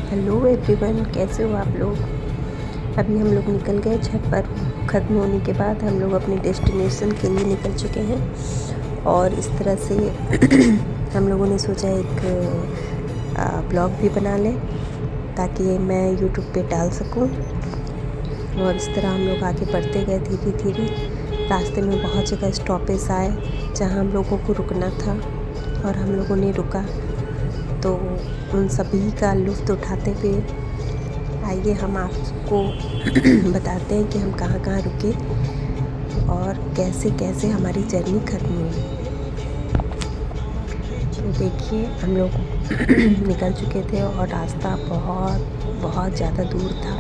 Hello everyone, कैसे हो आप लोग। अभी हम लोग निकल गए। छठ पर ख़त्म होने के बाद हम लोग अपने डेस्टिनेशन के लिए निकल चुके हैं और इस तरह से हम लोगों ने सोचा एक ब्लॉग भी बना लें ताकि मैं यूट्यूब पे डाल सकूं। और इस तरह हम लोग आगे बढ़ते गए धीरे धीरे। रास्ते में बहुत जगह स्टॉपेज आए जहां हम लोगों को रुकना था और हम लोगों ने रुका, तो उन सभी का लुत्फ़ उठाते हुए आइए हम आपको बताते हैं कि हम कहाँ कहाँ रुके और कैसे कैसे हमारी जर्नी ख़त्म हुई। तो देखिए, हम लोग निकल चुके थे और रास्ता बहुत बहुत ज़्यादा दूर था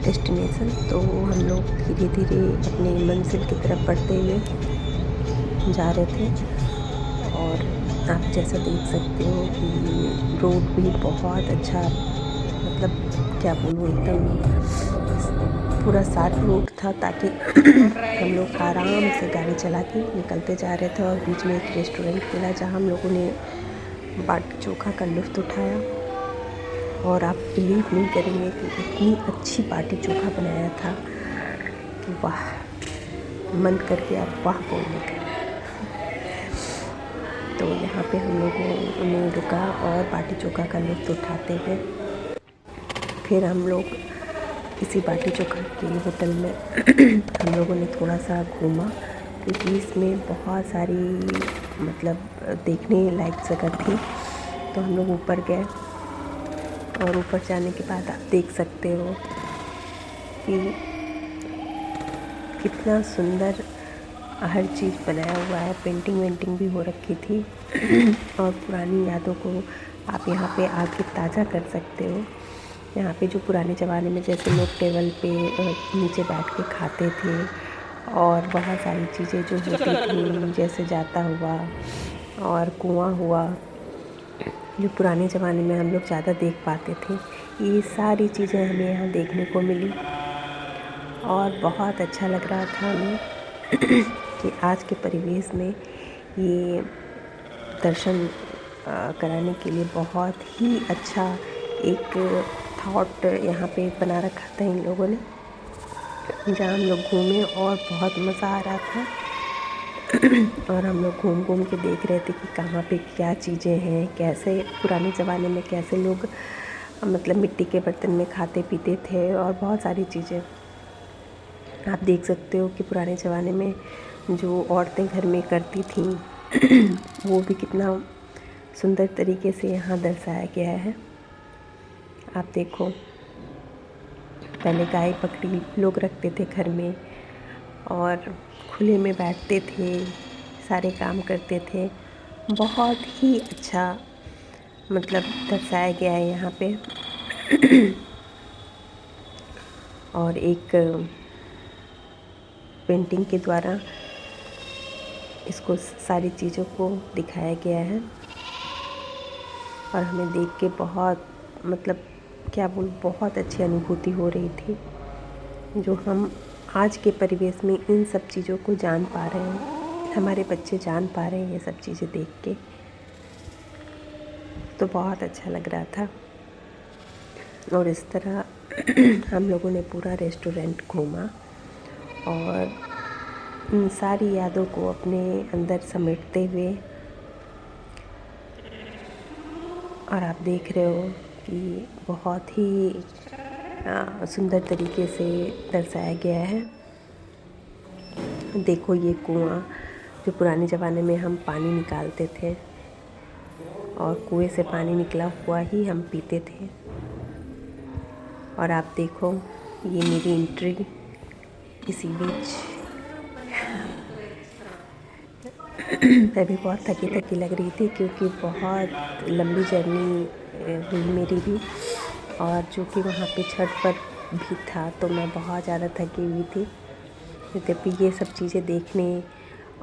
डेस्टिनेशन। तो हम लोग धीरे धीरे अपनी मंजिल की तरफ बढ़ते हुए जा रहे थे और आप जैसा देख सकते हो कि रोड भी बहुत अच्छा, मतलब क्या बोलूँ, एकदम पूरा साफ रोड था ताकि हम लोग आराम से गाड़ी चला के निकलते जा रहे थे। और बीच में एक रेस्टोरेंट मिला जहाँ हम लोगों ने बाटी चोखा का लुत्फ़ उठाया और आप बिलीव नहीं करेंगे कि इतनी अच्छी बाटी चोखा बनाया था कि वाह, मन करके आप वाह बोलने का। तो यहाँ पे हम लोगों ने रुका और बाटी चोखा का लुत्फ़ उठाते हुए फिर हम लोग इसी बाटी चोखा के होटल में हम लोगों ने थोड़ा सा घूमा, क्योंकि इसमें बहुत सारी मतलब देखने लायक जगह थी। तो हम लोग ऊपर गए और ऊपर जाने के बाद आप देख सकते हो कि कितना सुंदर हर चीज़ बनाया हुआ है। पेंटिंग वेंटिंग भी हो रखी थी और पुरानी यादों को आप यहाँ पे आके ताज़ा कर सकते हो। यहाँ पे जो पुराने ज़माने में जैसे लोग टेबल पे नीचे बैठ के खाते थे और बहुत सारी चीज़ें जो होती थी, जैसे जाता हुआ और कुआं हुआ, जो पुराने ज़माने में हम लोग ज़्यादा देख पाते थे, ये सारी चीज़ें हमें यहाँ देखने को मिली और बहुत अच्छा लग रहा था हमें कि आज के परिवेश में ये दर्शन कराने के लिए बहुत ही अच्छा एक थॉट यहाँ पे बना रखा था इन लोगों ने, जहाँ हम लोग घूमे और बहुत मज़ा आ रहा था। और हम लोग घूम घूम के देख रहे थे कि कहाँ पे क्या चीज़ें हैं, कैसे पुराने ज़माने में कैसे लोग मतलब मिट्टी के बर्तन में खाते पीते थे और बहुत सारी चीज़ें आप देख सकते हो कि पुराने ज़माने में जो औरतें घर में करती थीं वो भी कितना सुंदर तरीके से यहाँ दर्शाया गया है। आप देखो, पहले गाय बकरी लोग रखते थे घर में और खुले में बैठते थे, सारे काम करते थे। बहुत ही अच्छा मतलब दर्शाया गया है यहाँ पे और एक पेंटिंग के द्वारा इसको सारी चीज़ों को दिखाया गया है और हमें देख के बहुत मतलब क्या बोल, बहुत अच्छी अनुभूति हो रही थी, जो हम आज के परिवेश में इन सब चीज़ों को जान पा रहे हैं, हमारे बच्चे जान पा रहे हैं ये सब चीज़ें देख के। तो बहुत अच्छा लग रहा था और इस तरह हम लोगों ने पूरा रेस्टोरेंट घूमा और इन सारी यादों को अपने अंदर समेटते हुए, और आप देख रहे हो कि बहुत ही सुंदर तरीके से दर्शाया गया है। देखो, ये कुआं जो पुराने ज़माने में हम पानी निकालते थे और कुएं से पानी निकला हुआ ही हम पीते थे। और आप देखो, ये मेरी एंट्री इसी बीच मैं भी बहुत थकी थकी लग रही थी क्योंकि बहुत लंबी जर्नी हुई मेरी भी, और जो कि वहाँ पे छठ पर भी था तो मैं बहुत ज़्यादा थकी हुई थी। यद्यपि ये सब चीज़ें देखने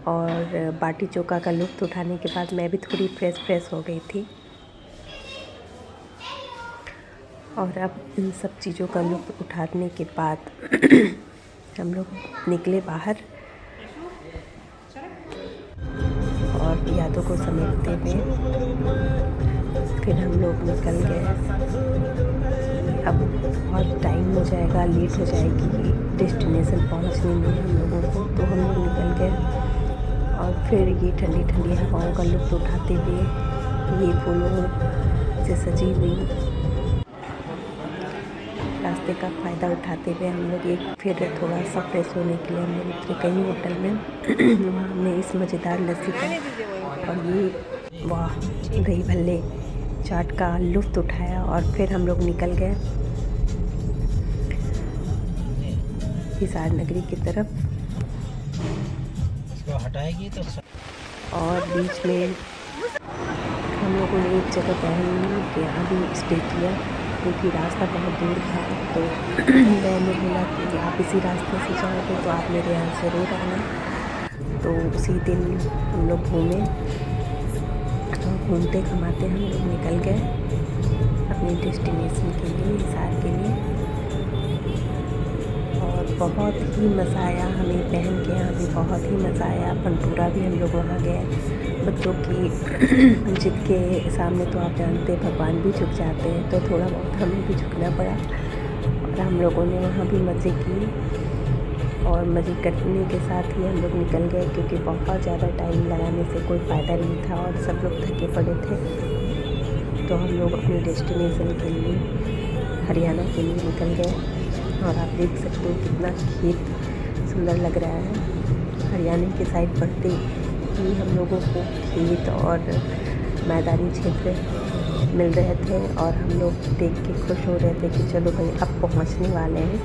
और बाटी चोखा का लुत्फ़ उठाने के बाद मैं भी थोड़ी फ्रेश हो गई थी। और अब इन सब चीज़ों का लुत्फ़ उठाने के बाद हम लोग निकले बाहर और यादों को समेटते हुए फिर हम लोग निकल गए। हो जाएगा, लेट हो जाएगी डेस्टिनेशन पहुंचने में हम लोगों को। तो हम लोग निकल गए और फिर ये ठंडी ठंडी हवाओं का लुत्फ़ उठाते हुए, ये फूलों से सजी हुई रास्ते का फ़ायदा उठाते हुए हम लोग एक फिर थोड़ा सा फ्रेश होने के लिए हम लोग उतरे कहीं होटल में। वहाँ हमने इस मज़ेदार लस्सी का और ये वाह दही भल्ले चाट का लुत्फ़ उठाया और फिर हम लोग निकल गए हिसार नगरी की तरफ। इसको हटाएगी तो और बीच में हम लोगों ने एक जगह पहन के यहाँ भी स्टे किया क्योंकि रास्ता बहुत दूर था। तो मैंने बोला कि आप इसी रास्ते से जाओगे तो आप मेरे यहाँ ज़रूर आना। तो उसी दिन हम लोग घूमे और घूमते घमाते हम लोग निकल गए अपने डेस्टिनेशन के लिए, हिसार के लिए। और बहुत ही मज़ा आया हमें, बहन के यहाँ भी बहुत ही मज़ा आया। पंटूरा भी हम लोग वहाँ गए। बच्चों की जिद के सामने तो आप जानते हैं भगवान भी झुक जाते हैं, तो थोड़ा बहुत हमें भी झुकना पड़ा और हम लोगों ने वहाँ भी मज़े किए। और मज़े करने के साथ ही हम लोग निकल गए क्योंकि बहुत ज़्यादा टाइम लगाने से कोई फ़ायदा नहीं था और सब लोग थके पड़े थे। तो हम लोग अपने डेस्टिनेशन के लिए हरियाणा के लिए निकल गए। और आप देख सकते हो कितना खेत सुंदर लग रहा है। हरियाणा के साइड बढ़ते ही हम लोगों को खेत और मैदानी क्षेत्र मिल रहे थे और हम लोग देख के खुश हो रहे थे कि चलो भाई अब पहुंचने वाले हैं।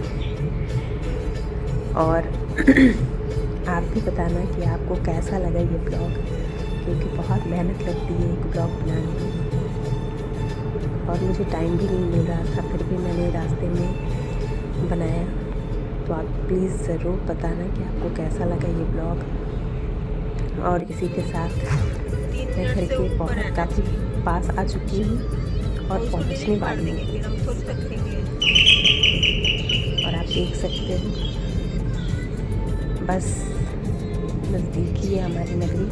और आप भी बताना कि आपको कैसा लगा ये ब्लॉग, क्योंकि बहुत मेहनत लगती है एक ब्लॉग बनाने में और मुझे टाइम भी नहीं मिल रहा था, फिर भी मैंने रास्ते में बनाया। तो आप प्लीज़ ज़रूर बताना कि आपको कैसा लगा ये ब्लॉग। और इसी के साथ मैं घर के बहुत काफ़ी पास आ चुकी हूँ और पहुँचने वाली हूँ। और आप देख सकते हो बस नज़दीक ही है हमारी नगरी।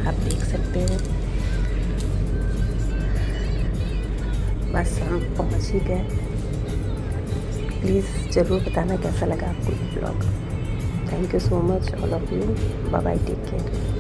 आप देख सकते हो बस हम पहुँच ही गए। प्लीज़ ज़रूर बताना कैसा लगा आपको ये blog. Thank you so much all of you. Bye bye, take care.